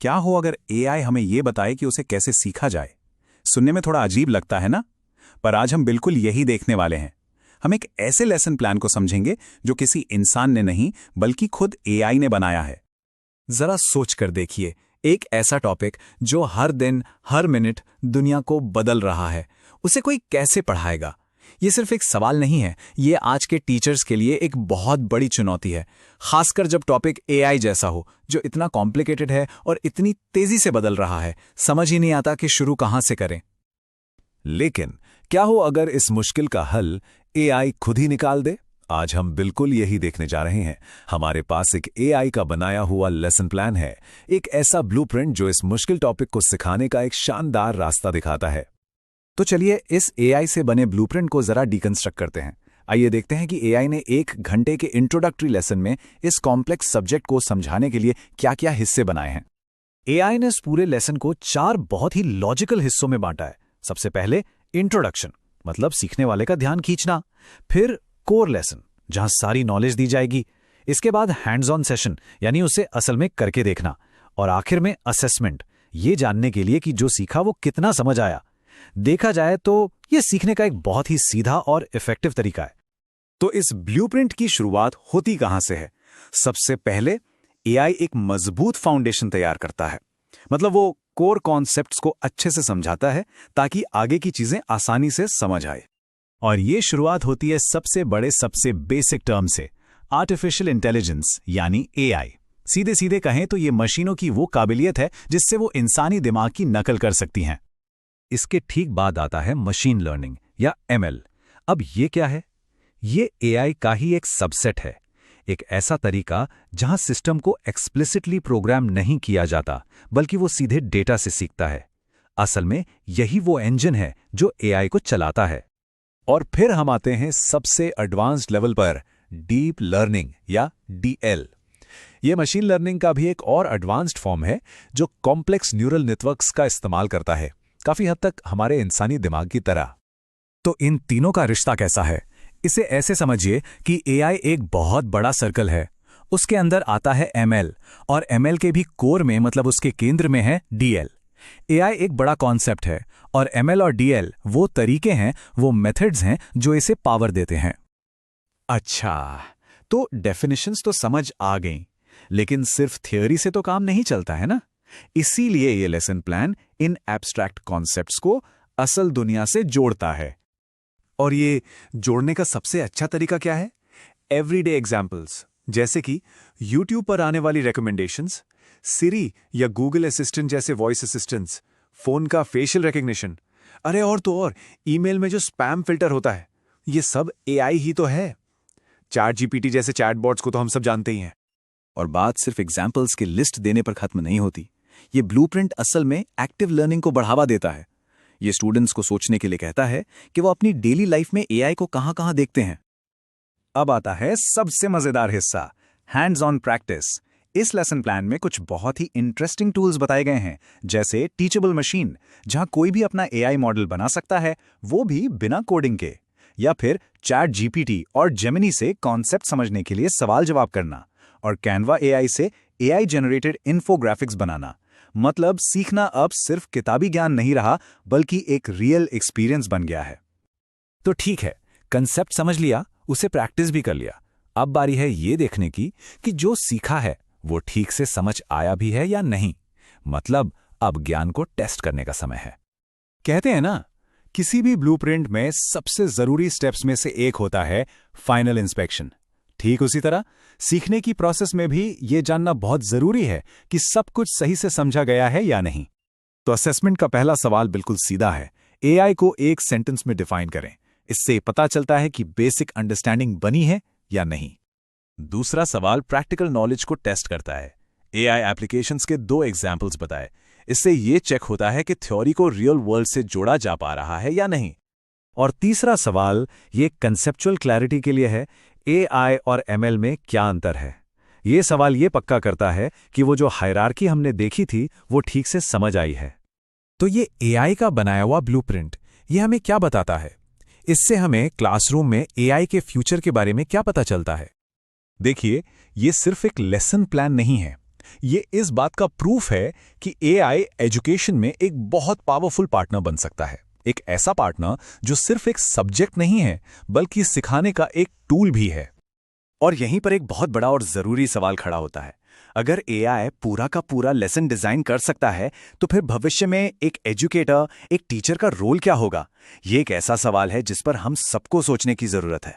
क्या हो अगर एआई हमें ये बताए कि उसे कैसे सीखा जाए। सुनने में थोड़ा अजीब लगता है ना, पर आज हम बिल्कुल यही देखने वाले हैं। हम एक ऐसे लेसन प्लान को समझेंगे जो किसी इंसान ने नहीं बल्कि खुद एआई ने बनाया है। जरा सोच कर देखिए, एक ऐसा टॉपिक जो हर दिन हर मिनट दुनिया को बदल रहा है, उसे कोई कैसे पढ़ाएगा? ये सिर्फ एक सवाल नहीं है, ये आज के टीचर्स के लिए एक बहुत बड़ी चुनौती है, खासकर जब टॉपिक एआई जैसा हो, जो इतना कॉम्प्लिकेटेड है और इतनी तेजी से बदल रहा है। समझ ही नहीं आता कि शुरू कहां से करें। लेकिन क्या हो अगर इस मुश्किल का हल एआई खुद ही निकाल दे? आज हम बिल्कुल यही देखने जा रहे हैं। हमारे पास एक एआई का बनाया हुआ लेसन प्लान है, एक ऐसा ब्लूप्रिंट जो इस मुश्किल टॉपिक को सिखाने का एक शानदार रास्ता दिखाता है। तो चलिए इस एआई से बने ब्लूप्रिंट को जरा डिकंस्ट्रक्ट करते हैं। आइए देखते हैं कि एआई ने 1 घंटे के इंट्रोडक्टरी लेसन में इस कॉम्प्लेक्स सब्जेक्ट को समझाने के लिए क्या-क्या हिस्से बनाए हैं। एआई ने इस पूरे लेसन को 4 बहुत ही लॉजिकल हिस्सों में बांटा है। सबसे पहले इंट्रोडक्शन, मतलब सीखने वाले का ध्यान खींचना। फिर कोर लेसन, जहां सारी नॉलेज दी जाएगी। इसके बाद हैंड्स ऑन सेशन, यानी उसे असल में करके देखना। और आखिर में असेसमेंट, ये जानने के लिए कि जो सीखा वो कितना समझ आया। देखा जाए तो यह सीखने का एक बहुत ही सीधा और इफेक्टिव तरीका है। तो इस ब्लूप्रिंट की शुरुआत होती कहां से है? सबसे पहले एआई एक मजबूत फाउंडेशन तैयार करता है, मतलब वो कोर कॉन्सेप्ट्स को अच्छे से समझाता है ताकि आगे की चीजें आसानी से समझ आए। और ये शुरुआत होती है सबसे बड़े, सबसे बेसिक टर्म से, आर्टिफिशियल इंटेलिजेंस यानी एआई। सीधे सीधे कहें तो ये मशीनों की वो काबिलियत है जिससे वो इंसानी दिमाग की नकल कर सकती हैं। इसके ठीक बाद आता है मशीन लर्निंग या एमएल। अब ये क्या है? ये एआई का ही एक सबसेट है, एक ऐसा तरीका जहां सिस्टम को एक्सप्लिसिटली प्रोग्राम नहीं किया जाता, बल्कि वो सीधे डेटा से सीखता है। असल में यही वो इंजन है जो एआई को चलाता है। और फिर हम आते हैं सबसे एडवांस्ड लेवल पर, डीप लर्निंग या डीएल। ये मशीन लर्निंग का भी एक और एडवांस्ड फॉर्म है जो कॉम्प्लेक्स न्यूरल नेटवर्क्स का इस्तेमाल करता है, काफी हद तक हमारे इंसानी दिमाग की तरह। तो इन तीनों का रिश्ता कैसा है? इसे ऐसे समझिए कि एआई एक बहुत बड़ा सर्कल है। उसके अंदर आता है एमएल, और एमएल के भी कोर में, मतलब उसके केंद्र में है डीएल। एआई एक बड़ा कॉन्सेप्ट है और एमएल और डीएल वो तरीके हैं, वो मेथड्स हैं जो इसे पावर देते हैं। अच्छा, तो डेफिनेशंस तो समझ आ गई, लेकिन सिर्फ थियोरी से तो काम नहीं चलता है ना। इसीलिए ये lesson plan in abstract concepts को असल दुनिया से जोड़ता है। और ये जोड़ने का सबसे अच्छा तरीका क्या है? एवरीडे एग्जाम्पल्स, जैसे कि YouTube पर आने वाली रिकमेंडेशंस, सिरी या गूगल असिस्टेंट जैसे वॉइस असिस्टेंट्स, फोन का फेशियल रिकग्निशन, अरे और तो और ईमेल में जो स्पैम फिल्टर होता है, ये सब एआई ही तो है। ChatGPT जैसे चैटबॉट्स को तो हम सब जानते ही हैं। और बात सिर्फ एग्जाम्पल्स की लिस्ट देने पर खत्म नहीं होती। ये ब्लूप्रिंट असल में एक्टिव लर्निंग को बढ़ावा देता है। ये स्टूडेंट्स को सोचने के लिए कहता है कि वो अपनी डेली लाइफ में एआई को कहां-कहां देखते हैं। अब आता है सबसे मजेदार हिस्सा, हैंड्स ऑन प्रैक्टिस। इस लेसन प्लान में कुछ बहुत ही इंटरेस्टिंग टूल्स बताए गए हैं, जैसे टीचेबल मशीन, जहां कोई भी अपना एआई मॉडल बना सकता है, वो भी बिना कोडिंग के। या फिर ChatGPT और जेमिनी से कॉन्सेप्ट समझने के लिए सवाल जवाब करना। और कैनवा एआई से एआई जनरेटेड इन्फोग्राफिक्स बनाना। मतलब सीखना अब सिर्फ किताबी ज्ञान नहीं रहा, बल्कि एक रियल एक्सपीरियंस बन गया है। तो ठीक है, कंसेप्ट समझ लिया, उसे प्रैक्टिस भी कर लिया। अब बारी है ये देखने की कि जो सीखा है वो ठीक से समझ आया भी है या नहीं। मतलब अब ज्ञान को टेस्ट करने का समय है। कहते हैं ना, किसी भी ब्लूप्रिंट में सबसे जरूरी स्टेप्स में से एक होता है फाइनल इंस्पेक्शन। ठीक उसी तरह सीखने की प्रोसेस में भी ये जानना बहुत जरूरी है कि सब कुछ सही से समझा गया है या नहीं। तो असेसमेंट का पहला सवाल बिल्कुल सीधा है, एआई को एक सेंटेंस में डिफाइन करें। इससे पता चलता है कि बेसिक अंडरस्टैंडिंग बनी है या नहीं। दूसरा सवाल प्रैक्टिकल नॉलेज को टेस्ट करता है। एआई एप्लीकेशंस के 2 एग्जाम्पल्स बताए। इससे ये चेक होता है कि थ्योरी को रियल वर्ल्ड से जोड़ा जा पा रहा है या नहीं। और तीसरा सवाल ये कंसेप्चुअल क्लैरिटी के लिए है, एआई और एमएल में क्या अंतर है। ये सवाल ये पक्का करता है कि वो जो हायरार्की हमने देखी थी वो ठीक से समझ आई है। तो ये एआई का बनाया हुआ ब्लूप्रिंट, ये हमें क्या बताता है? इससे हमें क्लासरूम में एआई के फ्यूचर के बारे में क्या पता चलता है? देखिए, ये सिर्फ एक लेसन प्लान नहीं है, ये इस बात का प्रूफ है कि एआई एजुकेशन में एक बहुत पावरफुल पार्टनर बन सकता है। एक ऐसा पार्टनर जो सिर्फ एक सब्जेक्ट नहीं है, बल्कि सिखाने का एक टूल भी है। और यहीं पर एक बहुत बड़ा और ज़रूरी सवाल खड़ा होता है। अगर एआई पूरा का पूरा लेसन डिज़ाइन कर सकता है, तो फिर भविष्य में एक एजुकेटर, एक टीचर का रोल क्या होगा? ये एक ऐसा सवाल है जिस पर हम सबको सोचने की ज़रूरत है।